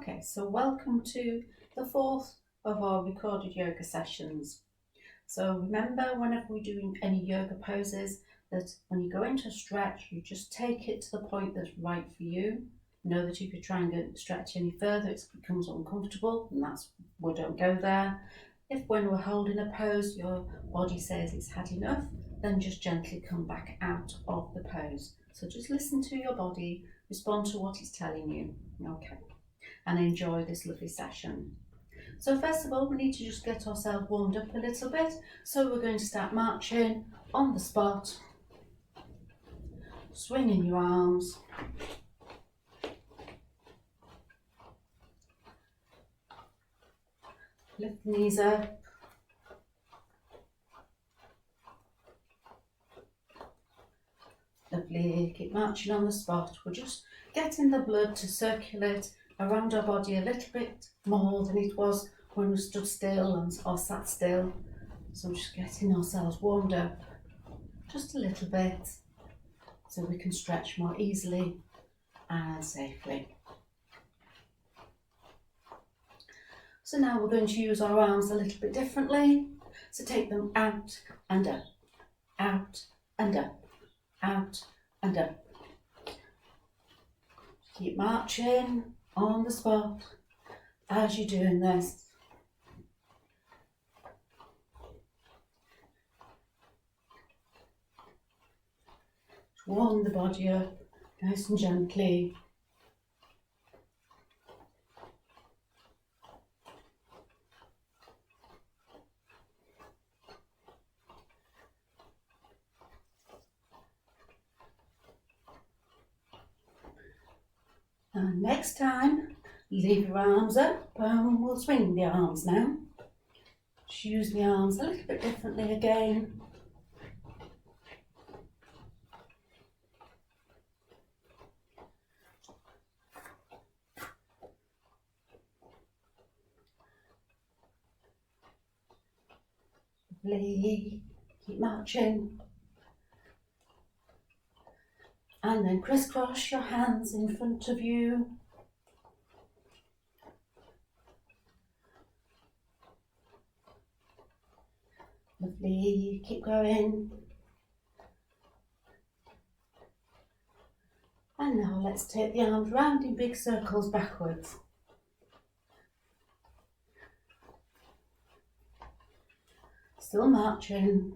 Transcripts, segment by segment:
Okay, so welcome to the fourth of our recorded yoga sessions. So remember, whenever we're doing any yoga poses, that when you go into a stretch, you just take it to the point that's right for you. Know that if you try and stretch any further, it becomes uncomfortable, and we don't go there. If when we're holding a pose, your body says it's had enough, then just gently come back out of the pose. So just listen to your body, respond to what it's telling you, okay, and enjoy this lovely session. So first of all, we need to just get ourselves warmed up a little bit. So we're going to start marching on the spot, swinging your arms, lift the knees up, lovely, keep marching on the spot. We're just getting the blood to circulate around our body a little bit more than it was when we stood still or sat still. So just getting ourselves warmed up just a little bit so we can stretch more easily and safely. So now we're going to use our arms a little bit differently. So take them out and up, out and up, out and up. Keep marching on the spot as you're doing this. Warm the body up nice and gently. And next time, leave your arms up and we'll swing the arms now. Just use the arms a little bit differently again. Lovely. Keep marching. And then crisscross your hands in front of you. Lovely, keep going. And now let's take the arms round in big circles backwards. Still marching.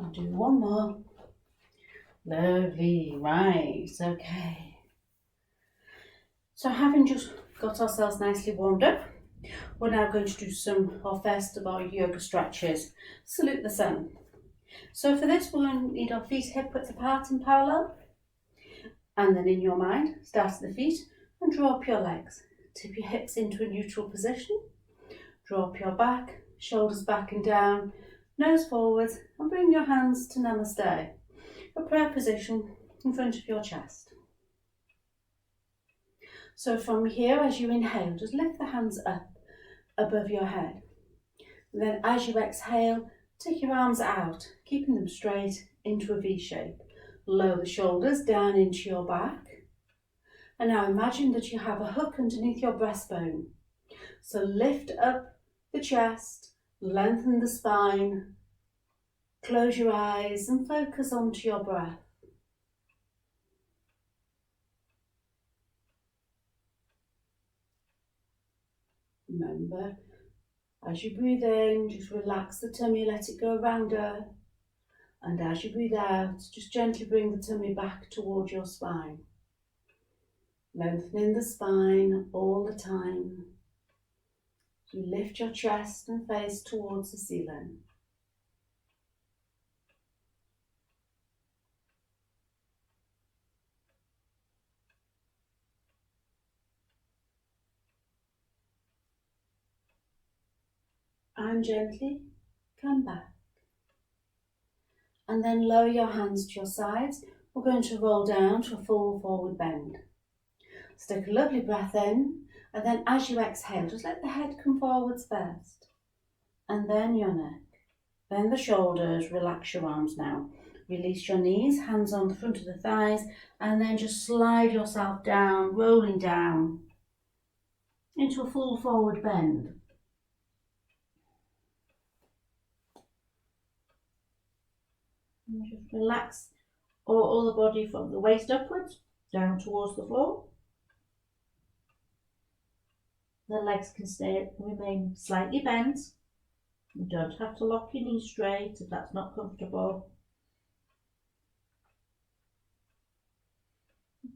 I'll do one more. Lovely, right, okay. So having just got ourselves nicely warmed up, we're now going to do our first of our yoga stretches. Salute the sun. So for this, we're going to need our feet hip width apart in parallel. And then in your mind, start at the feet and draw up your legs. Tip your hips into a neutral position. Draw up your back, shoulders back and down, nose forwards, and bring your hands to Namaste, a prayer position in front of your chest. So from here, as you inhale, just lift the hands up above your head. And then as you exhale, take your arms out, keeping them straight into a V shape. Lower the shoulders down into your back. And now imagine that you have a hook underneath your breastbone. So lift up the chest, lengthen the spine, close your eyes and focus onto your breath. Remember, as you breathe in, just relax the tummy, let it go rounder. And as you breathe out, just gently bring the tummy back towards your spine. Lengthening the spine all the time. You lift your chest and face towards the ceiling. And gently come back. And then lower your hands to your sides. We're going to roll down to a full forward bend. So take a lovely breath in, and then as you exhale, just let the head come forwards first, and then your neck, then the shoulders. Relax your arms now. Release your knees, hands on the front of the thighs, and then just slide yourself down, rolling down into a full forward bend. And just relax all the body from the waist upwards, down towards the floor. The legs can remain slightly bent. You don't have to lock your knees straight if that's not comfortable.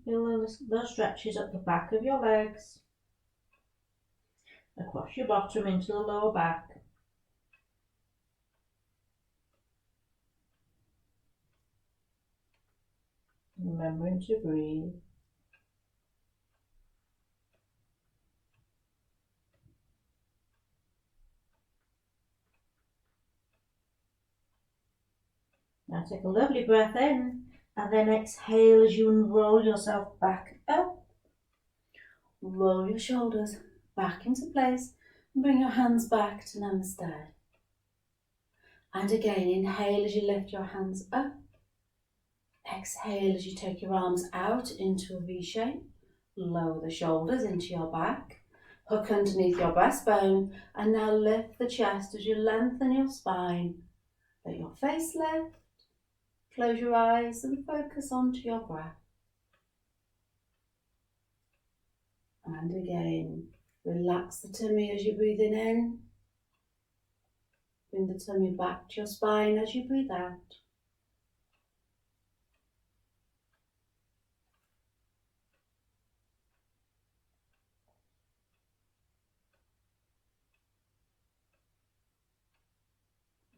Feel those stretches up the back of your legs, across your bottom into the lower back. Remembering to breathe. Now take a lovely breath in and then exhale as you unroll yourself back up. Roll your shoulders back into place and bring your hands back to Namaste. And again, inhale as you lift your hands up. Exhale as you take your arms out into a V shape. Lower the shoulders into your back. Hook underneath your breastbone and now lift the chest as you lengthen your spine. Let your face lift. Close your eyes and focus onto your breath. And again, relax the tummy as you're breathing in. Bring the tummy back to your spine as you breathe out.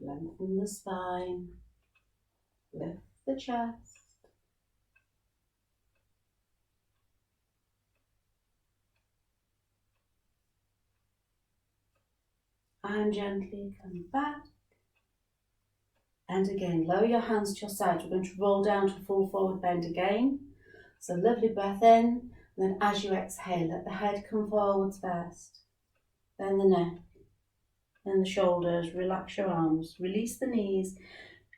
Lengthen the spine. Lift the chest. And gently come back. And again, lower your hands to your sides. We're going to roll down to full forward bend again. So lovely breath in. And then as you exhale, let the head come forwards first. Then the neck. Then the shoulders. Relax your arms. Release the knees.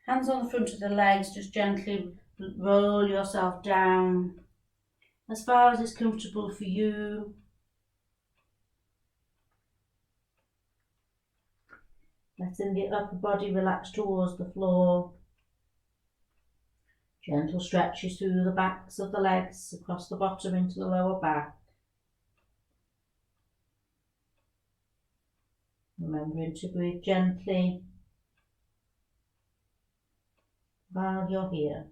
Hands on the front of the legs. Just gently roll yourself down as far as is comfortable for you. Letting the upper body relax towards the floor. Gentle stretches through the backs of the legs, across the bottom into the lower back. Remembering to breathe gently while you're here.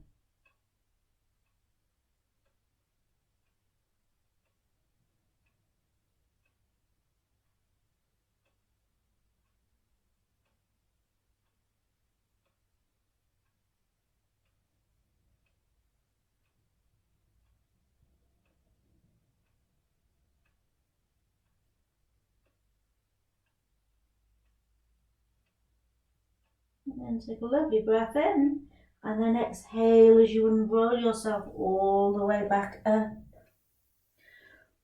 And then take a lovely breath in and then exhale as you unroll yourself all the way back up.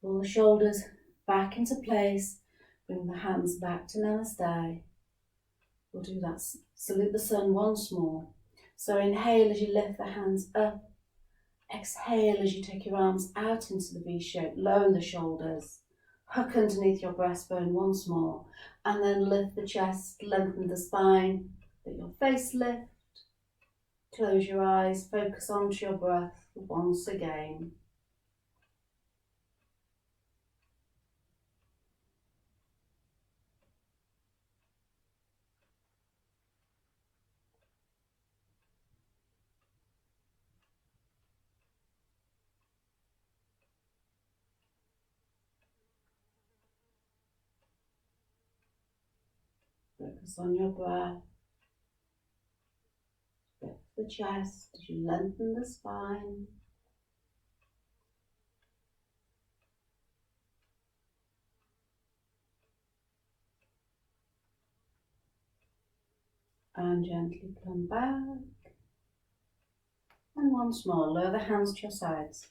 Pull the shoulders back into place. Bring the hands back to Namaste. We'll do that. Salute the sun once more. So inhale as you lift the hands up. Exhale as you take your arms out into the V shape. Lower the shoulders. Hook underneath your breastbone once more. And then lift the chest, lengthen the spine. Let your face lift. Close your eyes. Focus onto your breath once again. Focus on your breath. Lift the chest as you lengthen the spine. And gently come back. And once more, lower the hands to your sides.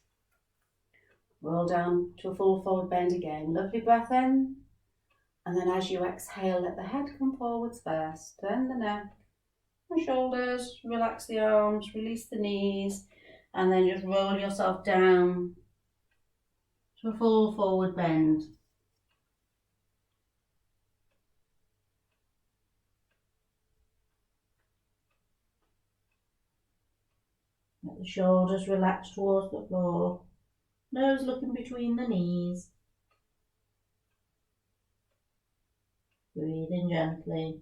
Roll down to a full forward bend again. Lovely breath in. And then as you exhale, let the head come forwards first, then the neck, The shoulders, relax the arms, release the knees, and then just roll yourself down to a full forward bend. Let the shoulders relax towards the floor, nose looking between the knees. Breathing gently.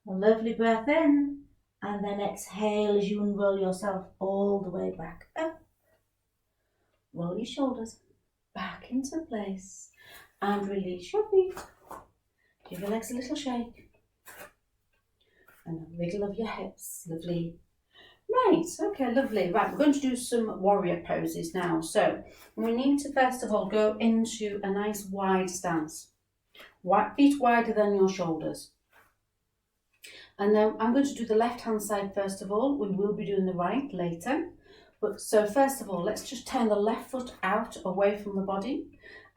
A lovely breath in, and then exhale as you unroll yourself all the way back up. Roll your shoulders back into place and release your feet. Give your legs a little shake and a wiggle of your hips. Lovely. Right, okay, lovely. Right, we're going to do some warrior poses now. So we need to first of all go into a nice wide stance. Feet wider than your shoulders. And then I'm going to do the left hand side first of all. We will be doing the right later. But so first of all, let's just turn the left foot out away from the body.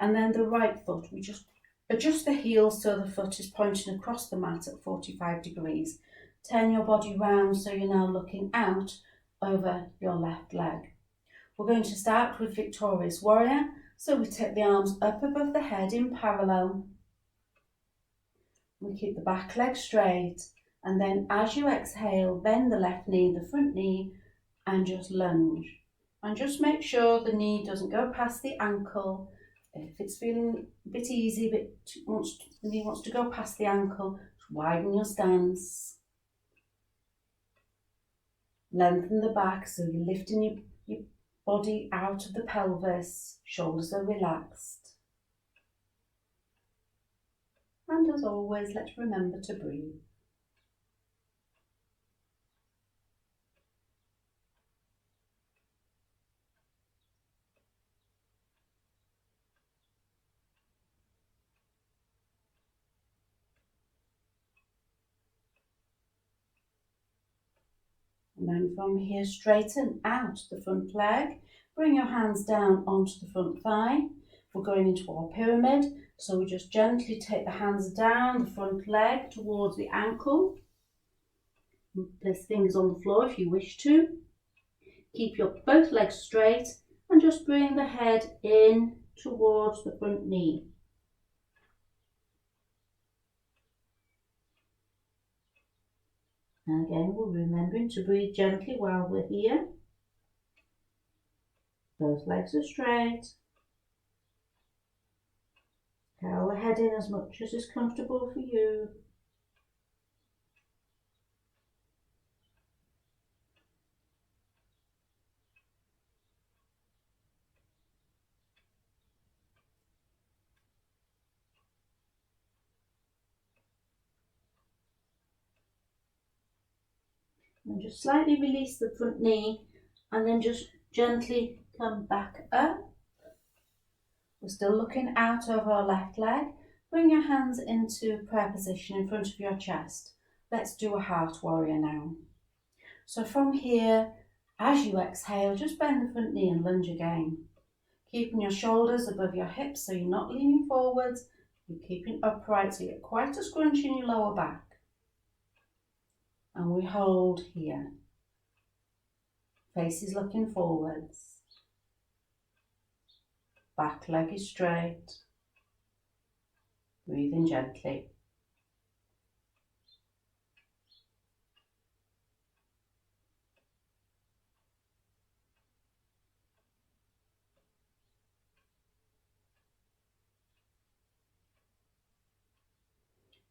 And then the right foot, we just adjust the heels so the foot is pointing across the mat at 45 degrees. Turn your body round so you're now looking out over your left leg. We're going to start with Victorious Warrior. So we take the arms up above the head in parallel. We keep the back leg straight. And then as you exhale, bend the left knee, the front knee, and just lunge. And just make sure the knee doesn't go past the ankle. If it's feeling a bit easy, the knee wants to go past the ankle, widen your stance. Lengthen the back so you're lifting your body out of the pelvis. Shoulders are relaxed. And as always, let's remember to breathe. And then from here, straighten out the front leg. Bring your hands down onto the front thigh. We're going into our pyramid. So we just gently take the hands down the front leg towards the ankle. Place fingers on the floor if you wish to. Keep your both legs straight and just bring the head in towards the front knee. And again, we're remembering to breathe gently while we're here. Both legs are straight. Curl the head in as much as is comfortable for you. And just slightly release the front knee and then just gently come back up. We're still looking out over our left leg. Bring your hands into prayer position in front of your chest. Let's do a heart warrior now. So from here, as you exhale, just bend the front knee and lunge again. Keeping your shoulders above your hips so you're not leaning forwards. You're keeping upright so you get quite a scrunch in your lower back. And we hold here. Face is looking forwards. Back leg is straight. Breathing gently.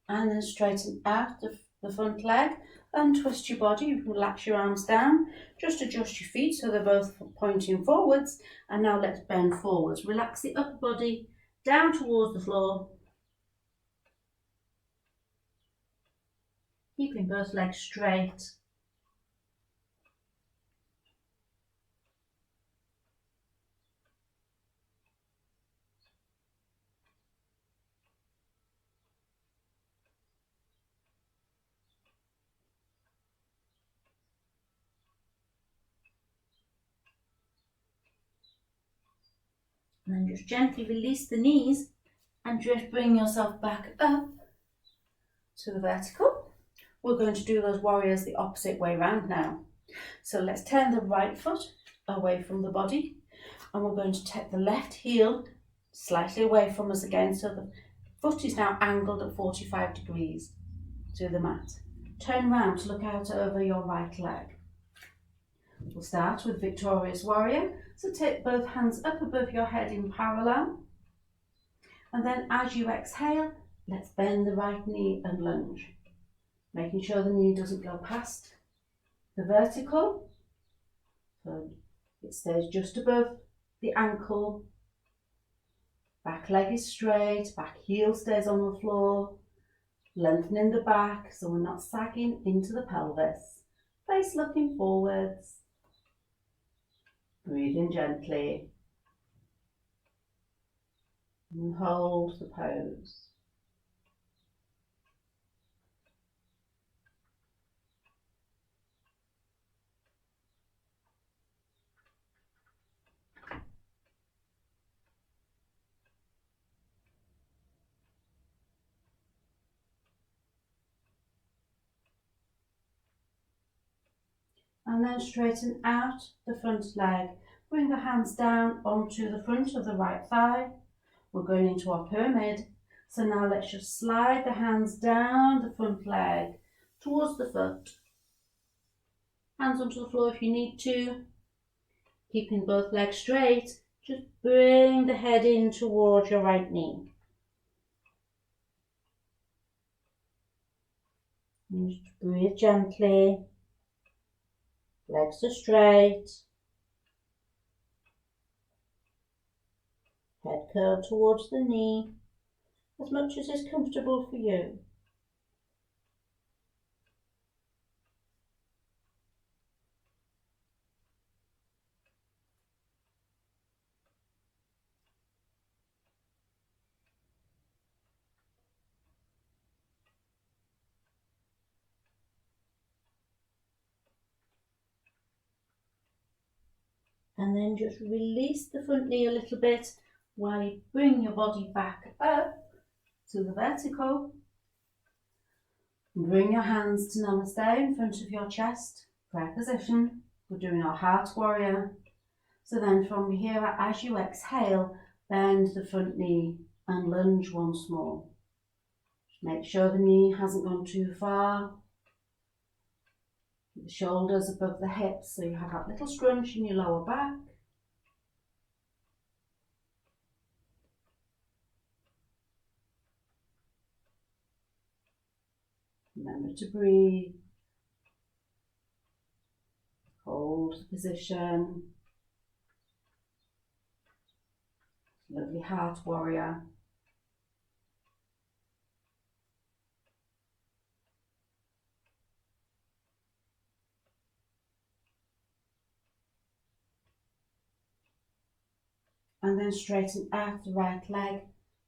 And then straighten out the front leg. Untwist your body, you can relax your arms down. Just adjust your feet so they're both pointing forwards. And now let's bend forwards. Relax the upper body down towards the floor. Keeping both legs straight And then just gently release the knees and just bring yourself back up to the vertical. We're going to do those warriors the opposite way round now. So let's turn the right foot away from the body, and we're going to take the left heel slightly away from us again, so the foot is now angled at 45 degrees to the mat. Turn round to look out over your right leg. We'll start with Victorious Warrior. So take both hands up above your head in parallel. And then as you exhale, let's bend the right knee and lunge, making sure the knee doesn't go past the vertical. So it stays just above the ankle. Back leg is straight, back heel stays on the floor. Lengthening the back so we're not sagging into the pelvis. Face looking forwards. Breathing gently. And hold the pose. And then straighten out the front leg. Bring the hands down onto the front of the right thigh. We're going into our pyramid. So now let's just slide the hands down the front leg towards the foot. Hands onto the floor if you need to. Keeping both legs straight, just bring the head in towards your right knee. And just breathe gently. Legs are straight. Head curled towards the knee, as much as is comfortable for you. And then just release the front knee a little bit while you bring your body back up to the vertical. Bring your hands to Namaste in front of your chest, prayer position. We're doing our heart warrior. So then from here, as you exhale, bend the front knee and lunge once more. Just make sure the knee hasn't gone too far. The shoulders above the hips, so you have that little scrunch in your lower back. Remember to breathe. Hold the position. Lovely heart warrior. And then straighten out the right leg.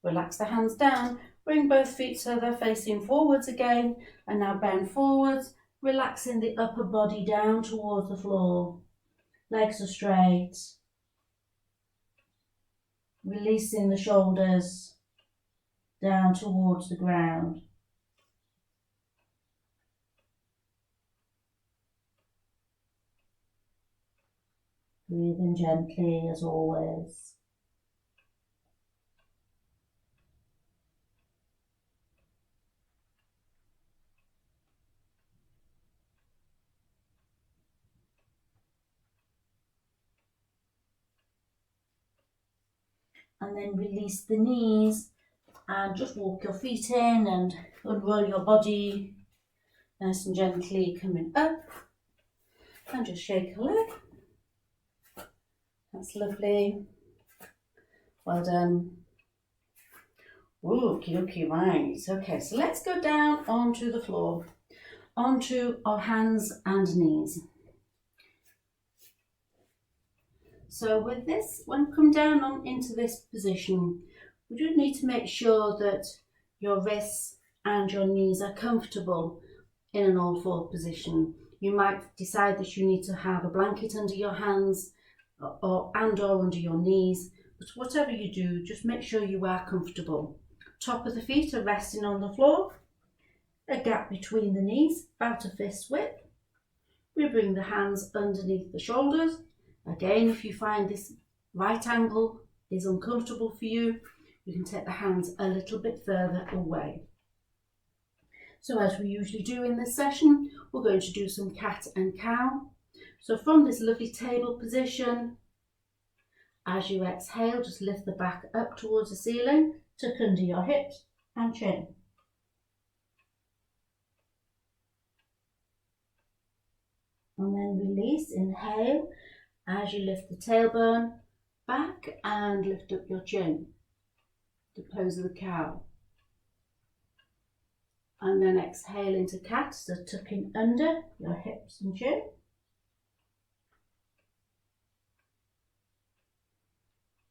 Relax the hands down. Bring both feet so they're facing forwards again. And now bend forwards, relaxing the upper body down towards the floor. Legs are straight. Releasing the shoulders down towards the ground. Breathing gently as always. And then release the knees and just walk your feet in and unroll your body nice and gently coming up. And just shake a leg. That's lovely. Well done. Okie dokie, right. Okay, so let's go down onto the floor, onto our hands and knees. So with this, when we come down into this position, we do need to make sure that your wrists and your knees are comfortable in an all four position. You might decide that you need to have a blanket under your hands or under your knees, But whatever you do, just make sure you are comfortable. Top of the feet are resting on the floor, a gap between the knees, about a fist width. We bring the hands underneath the shoulders. Again, if you find this right angle is uncomfortable for you, you can take the hands a little bit further away. So as we usually do in this session, we're going to do some cat and cow. So from this lovely table position, as you exhale, just lift the back up towards the ceiling, tuck under your hips and chin. And then release, inhale, as you lift the tailbone back and lift up your chin, the pose of the cow. And then exhale into cat, so tucking under your hips and chin.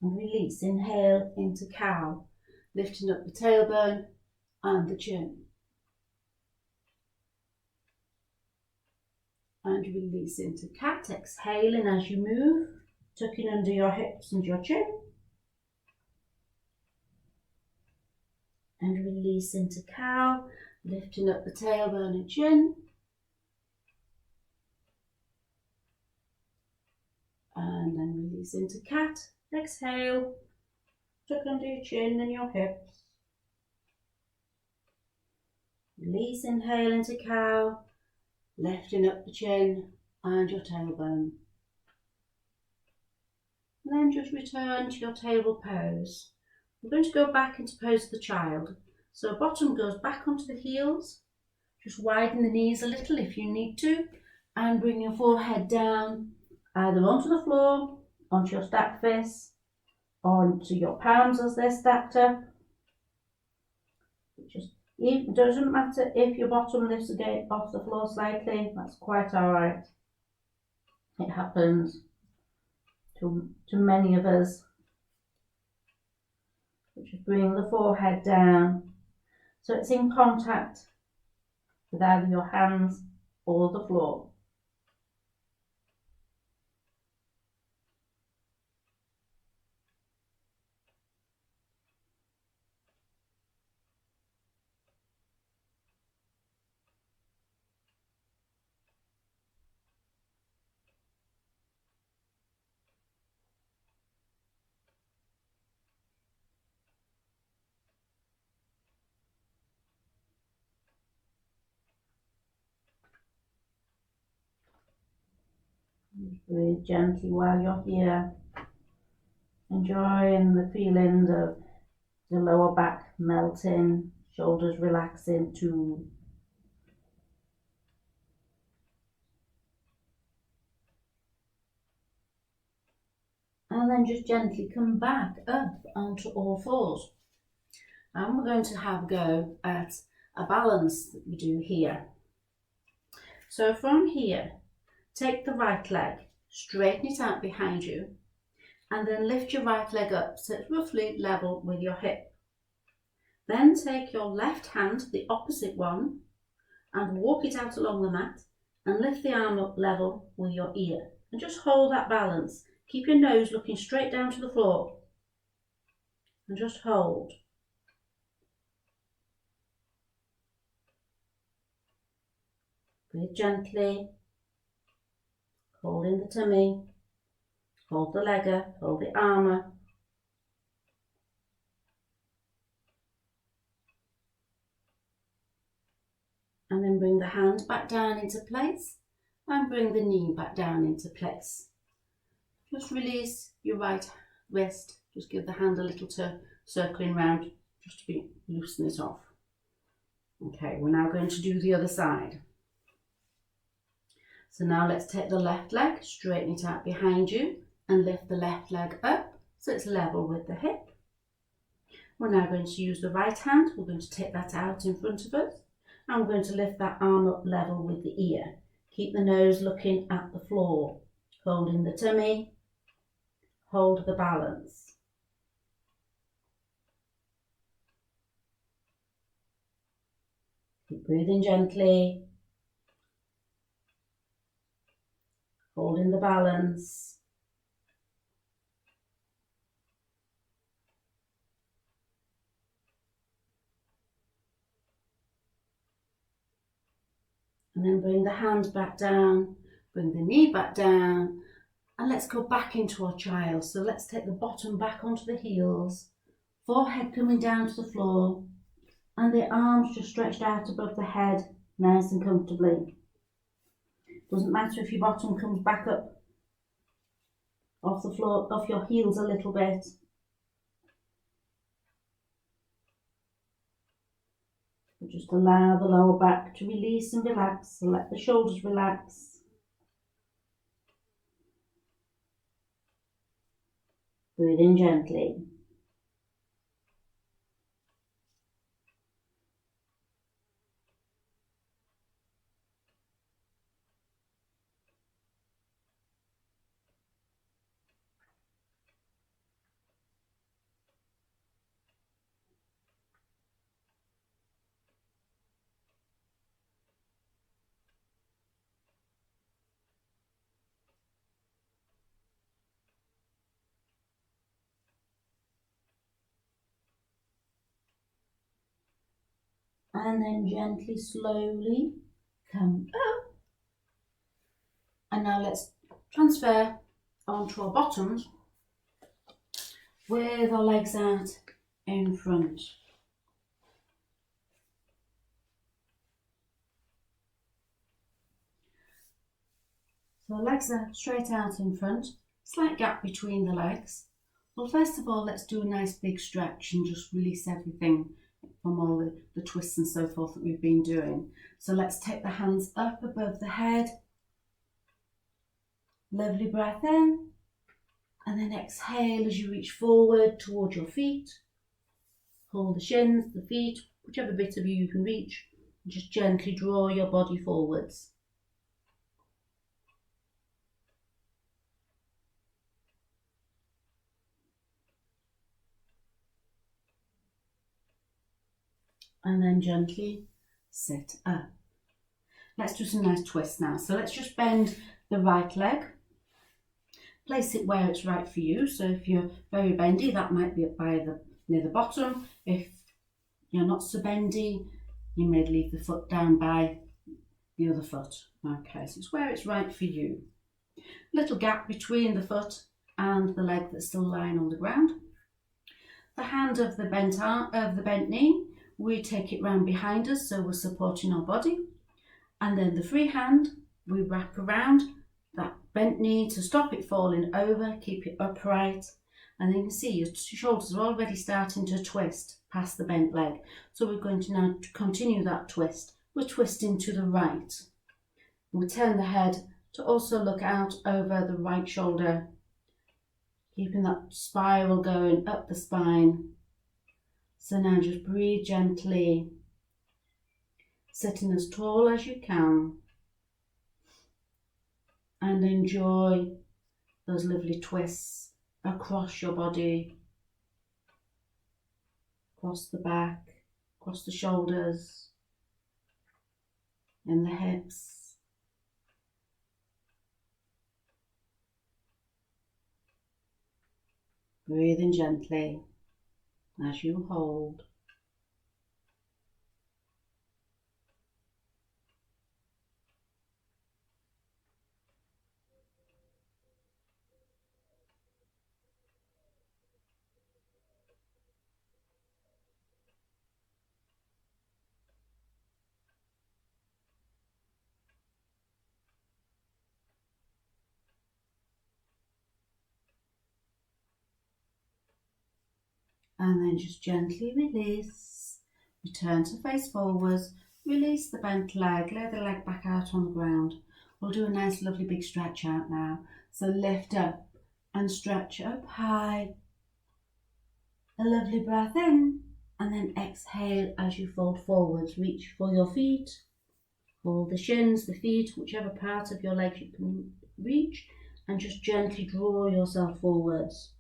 And release, inhale into cow, lifting up the tailbone and the chin. And release into cat, exhaling as you move, tucking under your hips and your chin. And release into cow, lifting up the tailbone and chin. And then release into cat, exhale, tuck under your chin and your hips. Release, inhale into cow, lifting up the chin and your tailbone. And then just return to your table pose. We're going to go back into pose of the child. So bottom goes back onto the heels. Just widen the knees a little if you need to. And bring your forehead down, either onto the floor, onto your stacked fists, onto your palms as they're stacked up. It doesn't matter if your bottom lifts again off the floor slightly, that's quite alright. It happens to many of us. Just bring the forehead down so it's in contact with either your hands or the floor. Breathe gently while you're here, enjoying the feeling of the lower back melting, shoulders relaxing too. And then just gently come back up onto all fours. And we're going to have a go at a balance that we do here. So from here, take the right leg, straighten it out behind you, and then lift your right leg up so it's roughly level with your hip. Then take your left hand, the opposite one, and walk it out along the mat and lift the arm up level with your ear. And just hold that balance. Keep your nose looking straight down to the floor. And just hold. Breathe gently. Hold in the tummy. Hold the leg up, hold the arm up. And then bring the hand back down into place and bring the knee back down into place. Just release your right wrist. Just give the hand a little circling round just to loosen it off. Okay, we're now going to do the other side. So now let's take the left leg, straighten it out behind you and lift the left leg up so it's level with the hip. We're now going to use the right hand. We're going to take that out in front of us and we're going to lift that arm up level with the ear. Keep the nose looking at the floor. Hold in the tummy. Hold the balance. Keep breathing gently. Holding the balance. And then bring the hands back down, bring the knee back down, and let's go back into our child. So let's take the bottom back onto the heels, forehead coming down to the floor, and the arms just stretched out above the head, nice and comfortably. Doesn't matter if your bottom comes back up off the floor, off your heels a little bit. But just allow the lower back to release and relax, so let the shoulders relax. Breathe in gently. And then gently, slowly come up. And now let's transfer onto our bottoms with our legs out in front. So legs are straight out in front, slight gap between the legs. Well, first of all, let's do a nice big stretch and just release everything from all the twists and so forth that we've been doing. So let's take the hands up above the head. Lovely breath in, and then exhale as you reach forward towards your feet. Hold the shins, the feet, whichever bit of you can reach, and just gently draw your body forwards. And then gently sit up. Let's do some nice twists now. So let's just bend the right leg. Place it where it's right for you. So if you're very bendy, that might be up by near the bottom. If you're not so bendy, you may leave the foot down by the other foot. Okay, so it's where it's right for you. Little gap between the foot and the leg that's still lying on the ground. The hand of the bent arm, of the bent knee, we take it round behind us, so we're supporting our body. And then the free hand, we wrap around that bent knee to stop it falling over, keep it upright. And then you can see your shoulders are already starting to twist past the bent leg. So we're going to now continue that twist. We're twisting to the right. We turn the head to also look out over the right shoulder, keeping that spiral going up the spine. So now just breathe gently, sitting as tall as you can, and enjoy those lovely twists across your body, across the back, across the shoulders, in the hips. Breathe in gently as you hold. And then just gently release. Return to face forwards. Release the bent leg. Lay the leg back out on the ground. We'll do a nice lovely big stretch out now. So lift up and stretch up high. A lovely breath in. And then exhale as you fold forwards. Reach for your feet. Hold the shins, the feet, whichever part of your leg you can reach. And just gently draw yourself forwards.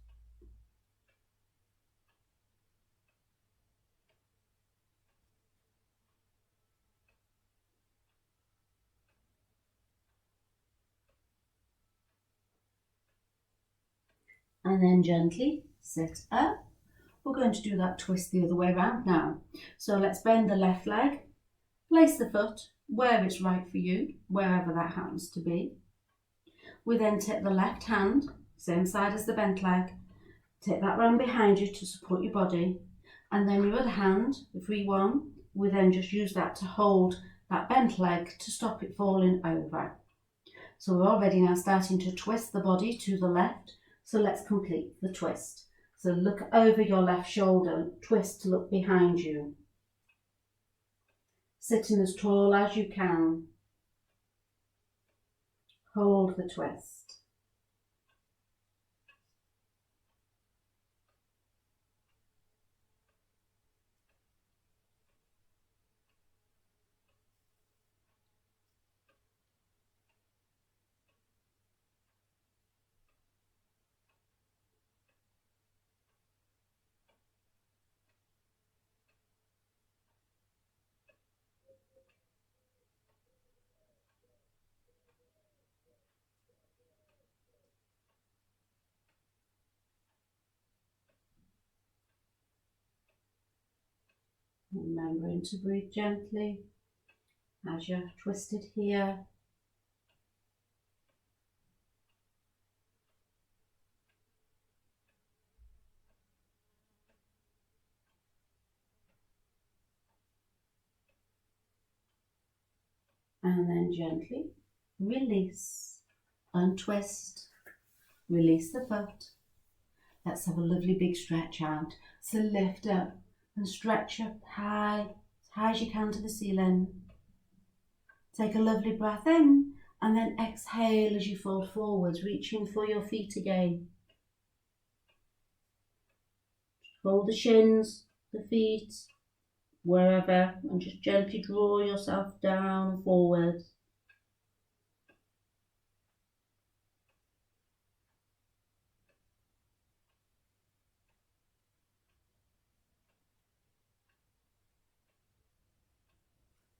And then gently sit up. We're going to do that twist the other way around now. So let's bend the left leg, place the foot where it's right for you, wherever that happens to be. We then take the left hand, same side as the bent leg, take that round behind you to support your body, and then your other hand, the free one, we then just use that to hold that bent leg to stop it falling over. So we're already now starting to twist the body to the left, so let's complete the twist. So look over your left shoulder, twist to look behind you. Sitting as tall as you can. Hold the twist. Remembering to breathe gently as you're twisted here. And then gently release, untwist, release the foot. Let's have a lovely big stretch out. So lift up and stretch up high, as high as you can to the ceiling. Take a lovely breath in and then exhale as you fall forwards, reaching for your feet again. Hold the shins, the feet, wherever, and just gently draw yourself down and forwards.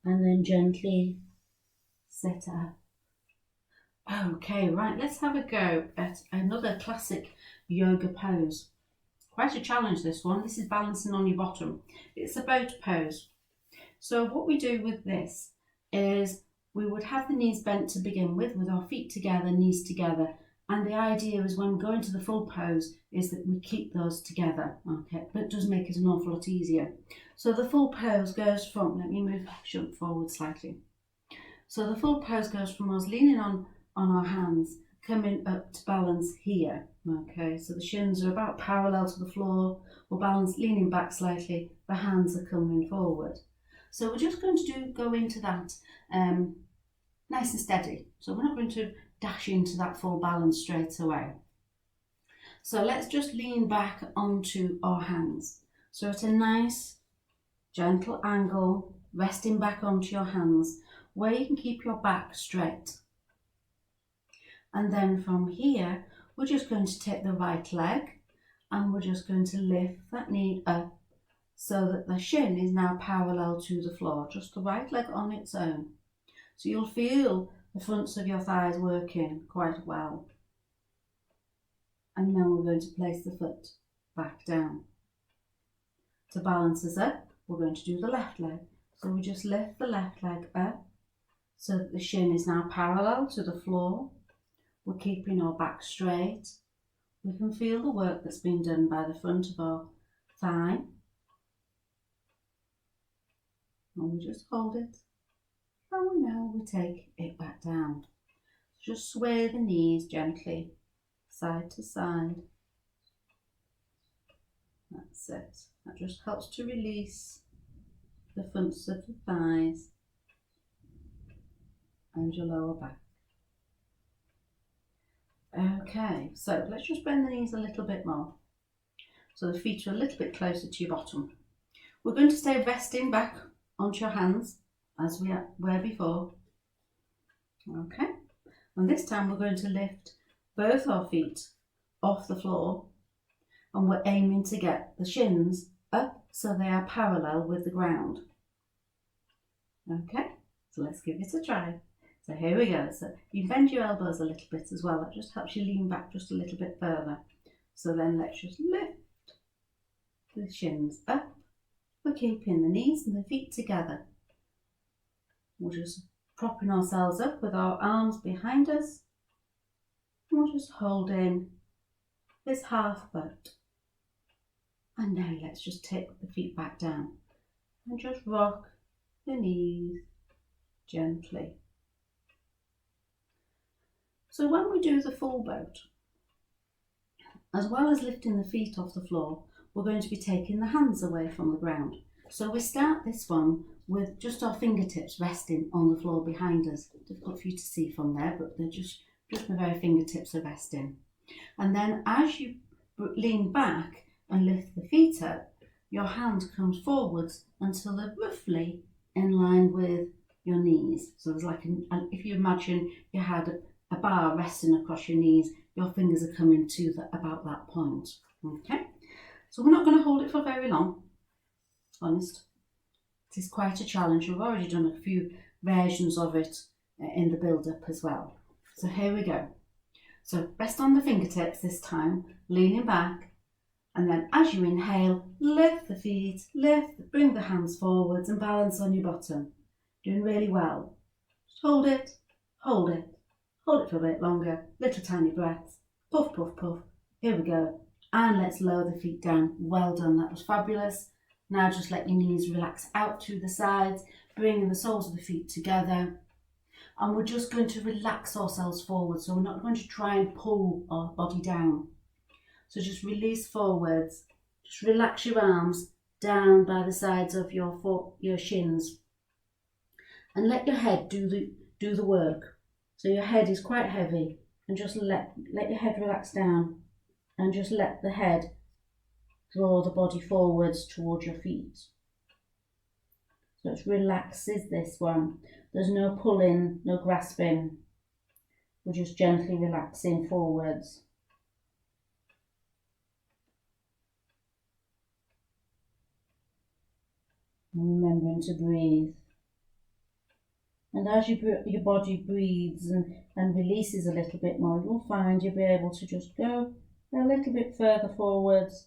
And then gently sit up. Okay, right, let's have a go at another classic yoga pose. Quite a challenge, this one. This is balancing on your bottom. It's a boat pose. So what we do with this is we would have the knees bent to begin with our feet together, knees together. And the idea is when we go into the full pose is that we keep those together, okay? But it does make it an awful lot easier. So the full pose goes from, let me jump forward slightly. So the full pose goes from us leaning on our hands, coming up to balance here, okay? So the shins are about parallel to the floor, or balance leaning back slightly, the hands are coming forward. So we're just going to go into that nice and steady. So we're not going to dash into that full balance straight away. So let's just lean back onto our hands. So at a nice gentle angle, resting back onto your hands, where you can keep your back straight. And then from here, we're just going to take the right leg and we're just going to lift that knee up so that the shin is now parallel to the floor, just the right leg on its own. So you'll feel the fronts of your thighs working quite well. And then we're going to place the foot back down. To balance us up, we're going to do the left leg. So we just lift the left leg up so that the shin is now parallel to the floor. We're keeping our back straight. We can feel the work that's been done by the front of our thigh. And we just hold it. And now we take it back down. Just sway the knees gently, side to side. That's it. That just helps to release the fronts of the thighs and your lower back. Okay, so let's just bend the knees a little bit more. So the feet are a little bit closer to your bottom. We're going to stay resting back onto your hands as we were before. Okay, and this time we're going to lift both our feet off the floor and we're aiming to get the shins up so they are parallel with the ground. Okay, so let's give it a try. So here we go. So you bend your elbows a little bit as well. That just helps you lean back just a little bit further. So then let's just lift the shins up. We're keeping the knees and the feet together. We're just propping ourselves up with our arms behind us. We're just holding this half boat. And now let's just take the feet back down and just rock the knees gently. So when we do the full boat, as well as lifting the feet off the floor, we're going to be taking the hands away from the ground. So we start this one with just our fingertips resting on the floor behind us. Difficult for you to see from there, but they're just my very fingertips are resting. And then as you lean back and lift the feet up, your hand comes forwards until they're roughly in line with your knees. So there's like, if you imagine you had a bar resting across your knees, your fingers are coming to about that point. Okay, so we're not going to hold it for very long, honest. It is quite a challenge. We've already done a few versions of it in the build-up as well. So here we go. So rest on the fingertips this time, leaning back, and then as you inhale, lift the feet, bring the hands forwards and balance on your bottom. Doing really well. Just hold it, hold it, hold it for a bit longer, little tiny breaths, puff, puff, puff. Here we go. And let's lower the feet down. Well done, that was fabulous. Now just let your knees relax out to the sides, bringing the soles of the feet together. And we're just going to relax ourselves forward. So we're not going to try and pull our body down. So just release forwards. Just relax your arms down by the sides of your shins. And let your head do the work. So your head is quite heavy. And just let your head relax down. And just let the head draw the body forwards towards your feet. So it relaxes this one. There's no pulling, no grasping. We're just gently relaxing forwards. And remembering to breathe. And as your body breathes and releases a little bit more, you'll find you'll be able to just go a little bit further forwards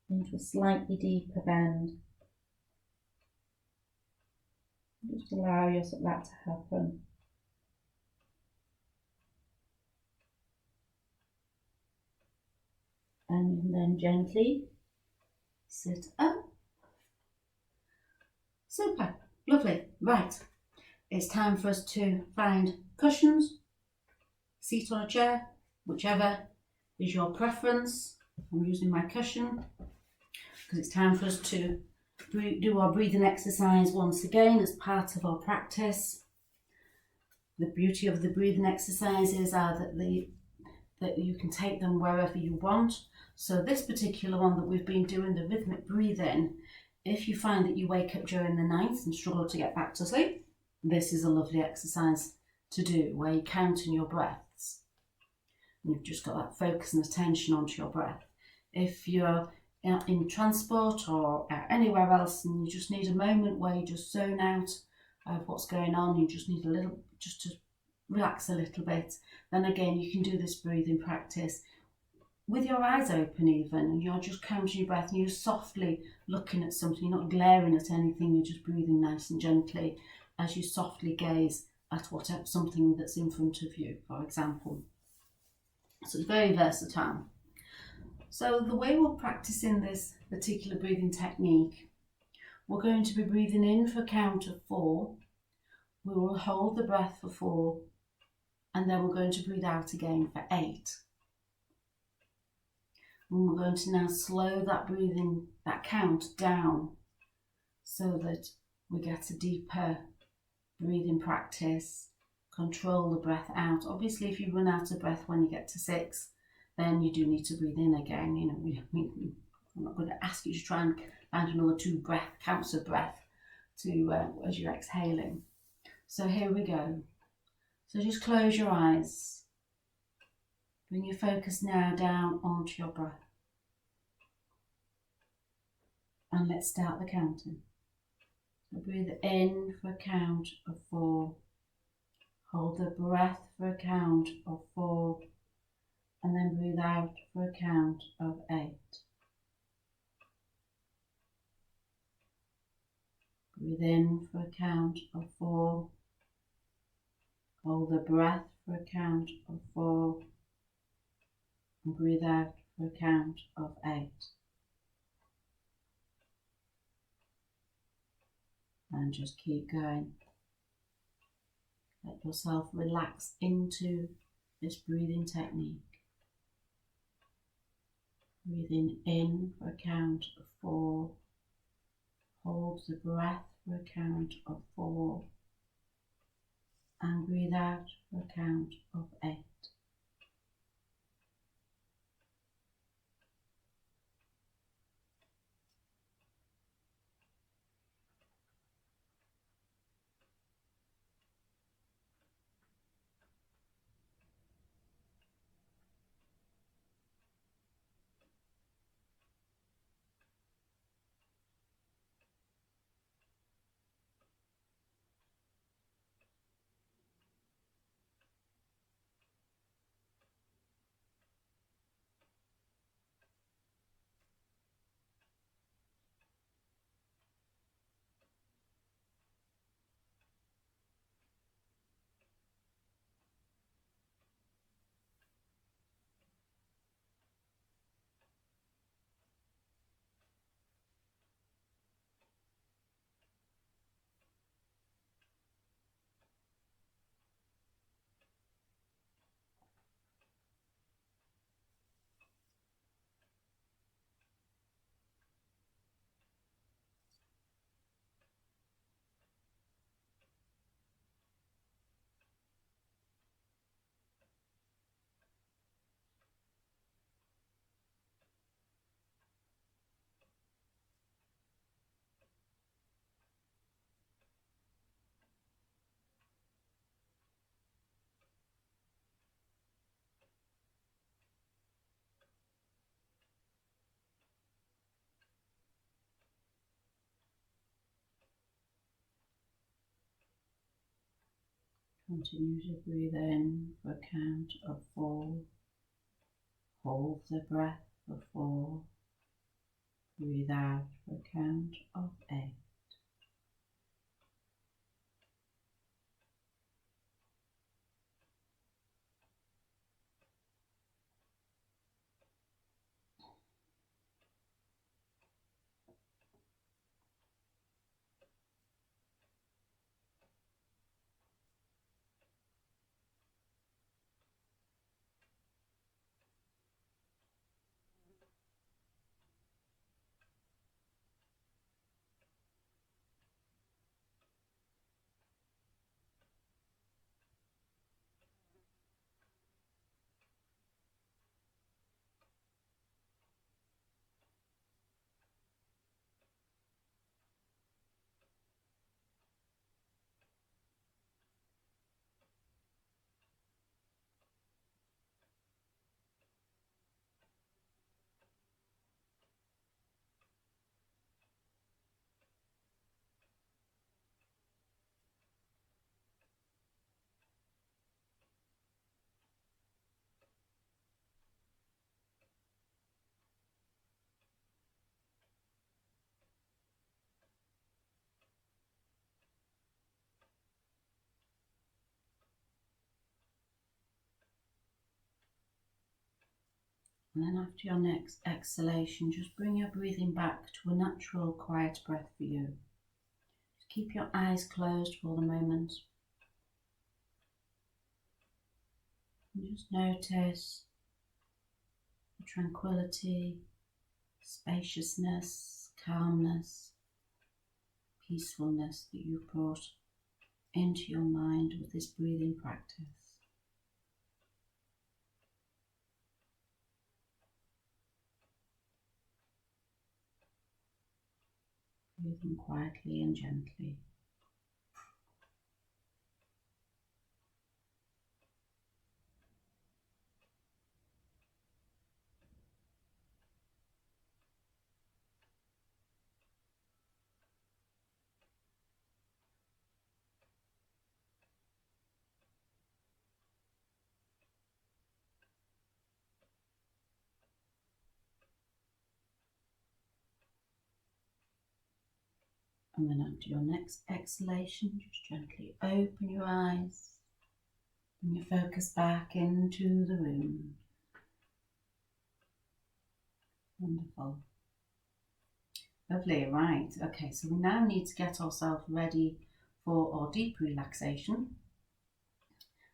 into a slightly deeper bend. Just allow that to happen. And then gently sit up. Super, lovely. Right, it's time for us to find cushions, seat on a chair, whichever is your preference. I'm using my cushion because it's time for us to do our breathing exercise once again as part of our practice. The beauty of the breathing exercises are that you can take them wherever you want. So this particular one that we've been doing, the rhythmic breathing, if you find that you wake up during the night and struggle to get back to sleep, this is a lovely exercise to do where you're counting your breaths. You've just got that focus and attention onto your breath. If you're in transport or anywhere else and you just need a moment where you just zone out of what's going on, you just need just to relax a little bit, then again you can do this breathing practice with your eyes open even, and you're just counting your breath and you're softly looking at something, you're not glaring at anything, you're just breathing nice and gently as you softly gaze at something that's in front of you, for example. So it's very versatile. So the way we're practicing this particular breathing technique, we're going to be breathing in for a count of 4. We will hold the breath for 4, and then we're going to breathe out again for 8. And we're going to now slow that count down so that we get a deeper breathing practice. Control the breath out. Obviously, if you run out of breath when you get to 6, then you do need to breathe in again. I'm not going to ask you to try and find another 2 counts of breath as you're exhaling. So here we go. So just close your eyes. Bring your focus now down onto your breath. And let's start the counting. So breathe in for a count of 4. Hold the breath for a count of 4. And then breathe out for a count of 8. Breathe in for a count of 4. Hold the breath for a count of 4. And breathe out for a count of 8. And just keep going. Let yourself relax into this breathing technique. Breathing in for a count of 4. Hold the breath for a count of 4. And breathe out for a count of 8. Continue to breathe in for a count of 4. Hold the breath for 4. Breathe out for a count of 8. And then after your next exhalation, just bring your breathing back to a natural, quiet breath for you. Just keep your eyes closed for the moment. And just notice the tranquility, spaciousness, calmness, peacefulness that you've brought into your mind with this breathing practice. Breathing quietly and gently. And then after your next exhalation, just gently open your eyes. Bring your focus back into the room. Wonderful. Lovely, right. Okay, so we now need to get ourselves ready for our deep relaxation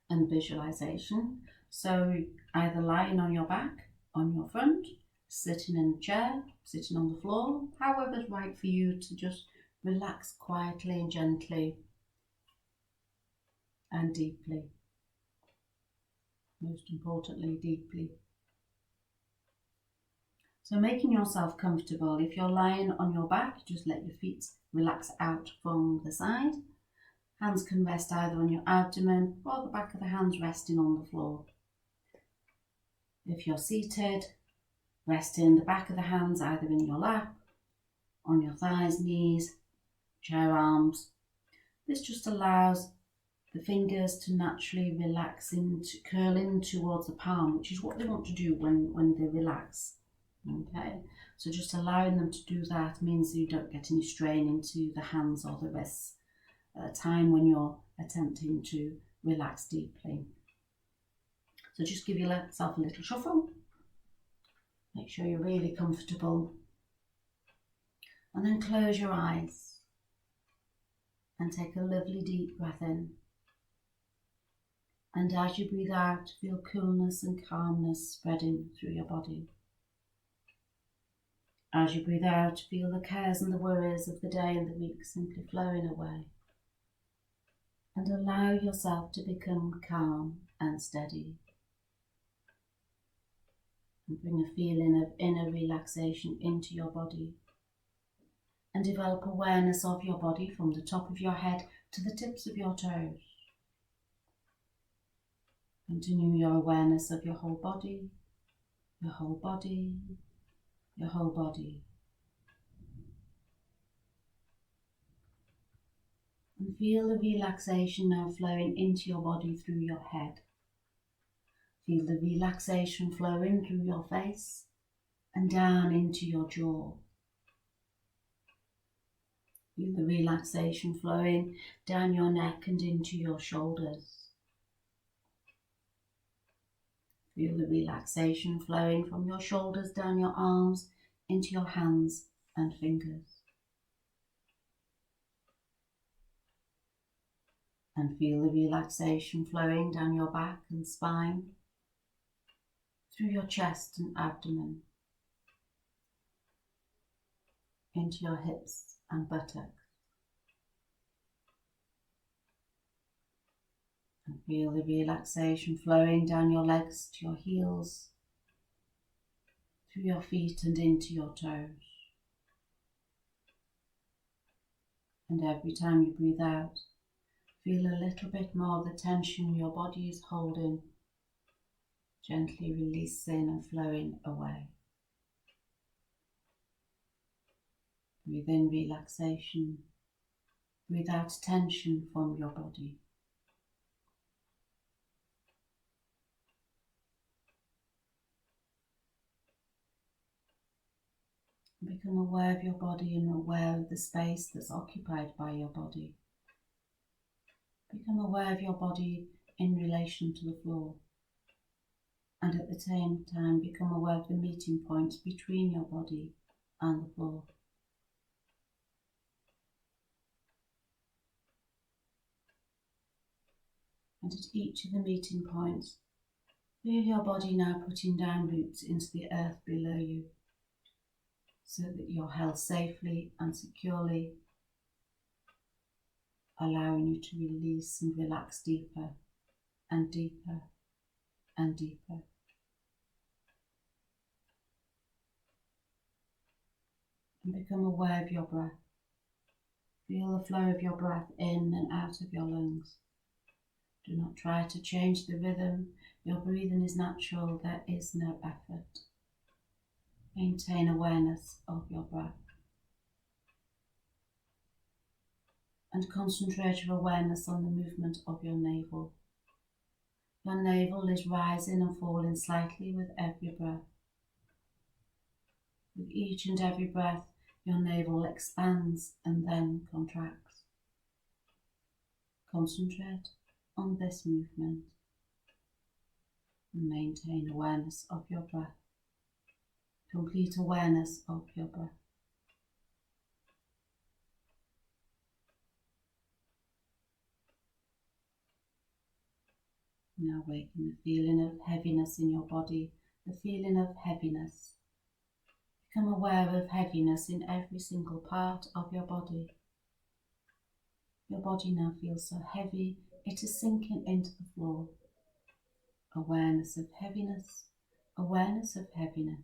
and visualization. So either lying on your back, on your front, sitting in a chair, sitting on the floor, however's right for you to just relax quietly and gently and deeply. Most importantly, deeply. So making yourself comfortable. If you're lying on your back, just let your feet relax out from the side. Hands can rest either on your abdomen or the back of the hands resting on the floor. If you're seated, resting the back of the hands either in your lap, on your thighs, knees, chair arms. This just allows the fingers to naturally relax curl in towards the palm, which is what they want to do when they relax. Okay, so just allowing them to do that means you don't get any strain into the hands or the wrists at a time when you're attempting to relax deeply. So just give yourself a little shuffle. Make sure you're really comfortable. And then close your eyes and take a lovely deep breath in. And as you breathe out, feel coolness and calmness spreading through your body. As you breathe out, feel the cares and the worries of the day and the week simply flowing away. And allow yourself to become calm and steady. And bring a feeling of inner relaxation into your body. And develop awareness of your body from the top of your head to the tips of your toes. Continue your awareness of your whole body, your whole body, your whole body. And feel the relaxation now flowing into your body through your head. Feel the relaxation flowing through your face and down into your jaw. Feel the relaxation flowing down your neck and into your shoulders. Feel the relaxation flowing from your shoulders down your arms into your hands and fingers. And feel the relaxation flowing down your back and spine, through your chest and abdomen, into your hips and buttocks. And feel the relaxation flowing down your legs to your heels, through your feet and into your toes. And every time you breathe out, feel a little bit more of the tension your body is holding, gently releasing and flowing away. Breathe in relaxation, breathe out tension from your body. Become aware of your body and aware of the space that's occupied by your body. Become aware of your body in relation to the floor. And at the same time, become aware of the meeting points between your body and the floor. And at each of the meeting points, feel your body now putting down roots into the earth below you, so that you're held safely and securely, allowing you to release and relax deeper and deeper and deeper. And become aware of your breath. Feel the flow of your breath in and out of your lungs. Do not try to change the rhythm. Your breathing is natural. There is no effort. Maintain awareness of your breath. And concentrate your awareness on the movement of your navel. Your navel is rising and falling slightly with every breath. With each and every breath, Your navel expands and then contracts. Concentrate on this movement and maintain awareness of your breath. Complete awareness of your breath. Now awaken the feeling of heaviness in your body, the feeling of heaviness. Become aware of heaviness in every single part of your body. Your body now feels so heavy, it is sinking into the floor. Awareness of heaviness, awareness of heaviness.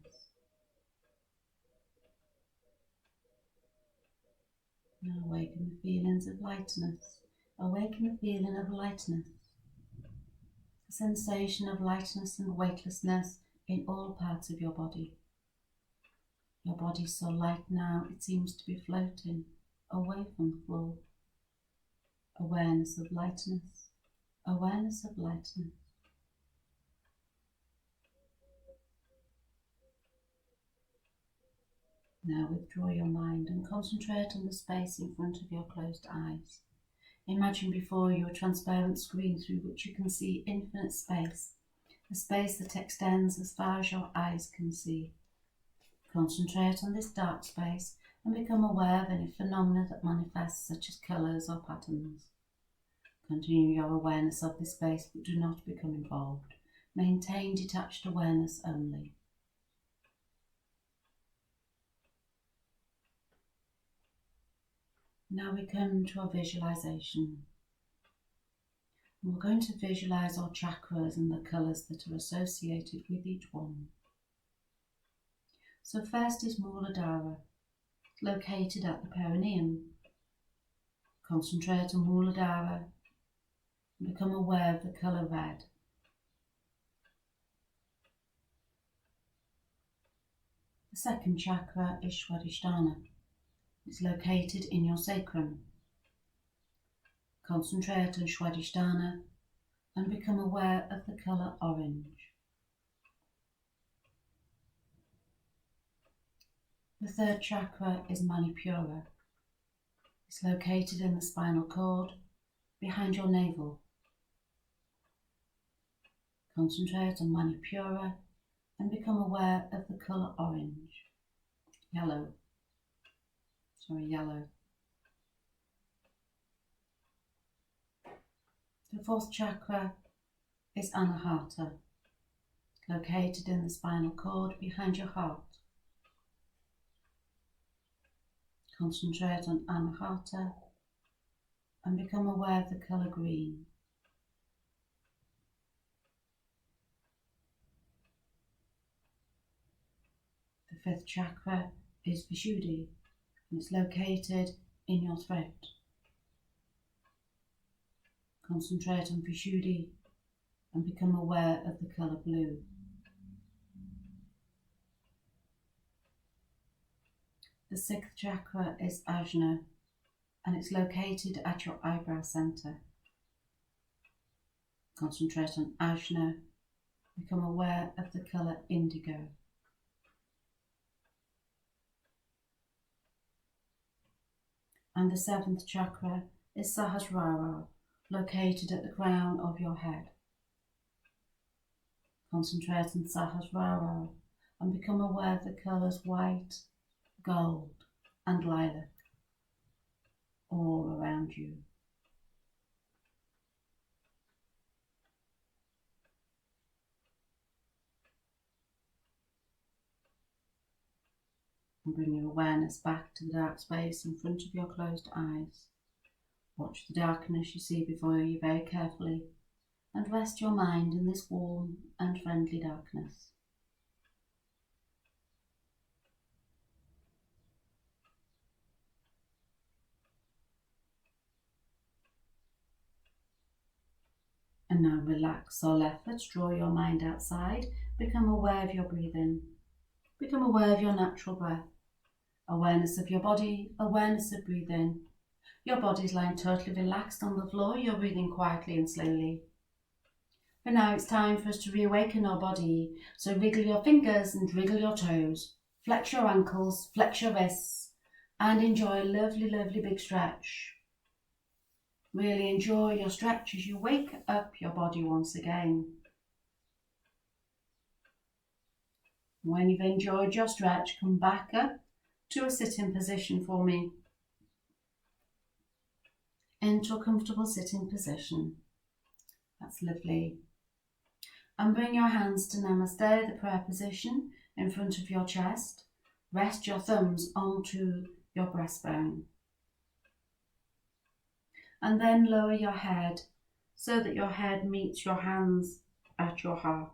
Now awaken the feelings of lightness, awaken the feeling of lightness. A sensation of lightness and weightlessness in all parts of your body. Your body is so light now, it seems to be floating away from the floor. Awareness of lightness, awareness of lightness. Now withdraw your mind and concentrate on the space in front of your closed eyes. Imagine before you a transparent screen through which you can see infinite space, a space that extends as far as your eyes can see. Concentrate on this dark space and become aware of any phenomena that manifest, such as colours or patterns. Continue your awareness of this space, but do not become involved. Maintain detached awareness only. Now we come to our visualization. We're going to visualize our chakras and the colours that are associated with each one. So first is Muladhara, located at the perineum. Concentrate on Muladhara and become aware of the colour red. The second chakra is Swadhisthana. It's located in your sacrum. Concentrate on Swadhisthana and become aware of the colour orange. The third chakra is Manipura. It's located in the spinal cord, behind your navel. Concentrate on Manipura and become aware of the colour orange. Yellow. The fourth chakra is Anahata, located in the spinal cord behind your heart. Concentrate on Anahata and become aware of the colour green. The fifth chakra is Vishuddhi, and it's located in your throat. Concentrate on Vishuddhi and become aware of the colour blue. The sixth chakra is Ajna, and it's located at your eyebrow centre. Concentrate on Ajna, become aware of the colour indigo. And the seventh chakra is Sahasrara, located at the crown of your head. Concentrate on Sahasrara and become aware of the colours white, gold and lilac all around you. And bring your awareness back to the dark space in front of your closed eyes. Watch the darkness you see before you very carefully and rest your mind in this warm and friendly darkness. And now relax or left. Let's draw your mind outside. Become aware of your breathing. Become aware of your natural breath. Awareness of your body, awareness of breathing. Your body's lying totally relaxed on the floor. You're breathing quietly and slowly. For now it's time for us to reawaken our body. So wriggle your fingers and wriggle your toes. Flex your ankles, flex your wrists. And enjoy a lovely, lovely big stretch. Really enjoy your stretch as you wake up your body once again. When you've enjoyed your stretch, come back up to a sitting position for me. Into a comfortable sitting position. That's lovely. And bring your hands to Namaste, the prayer position, in front of your chest. Rest your thumbs onto your breastbone. And then lower your head so that your head meets your hands at your heart.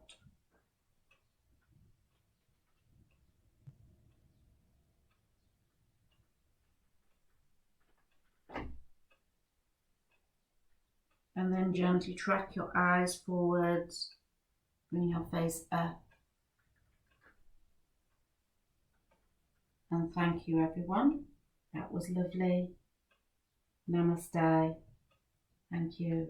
And then gently track your eyes forwards, bring your face up. And thank you, everyone. That was lovely. Namaste. Thank you.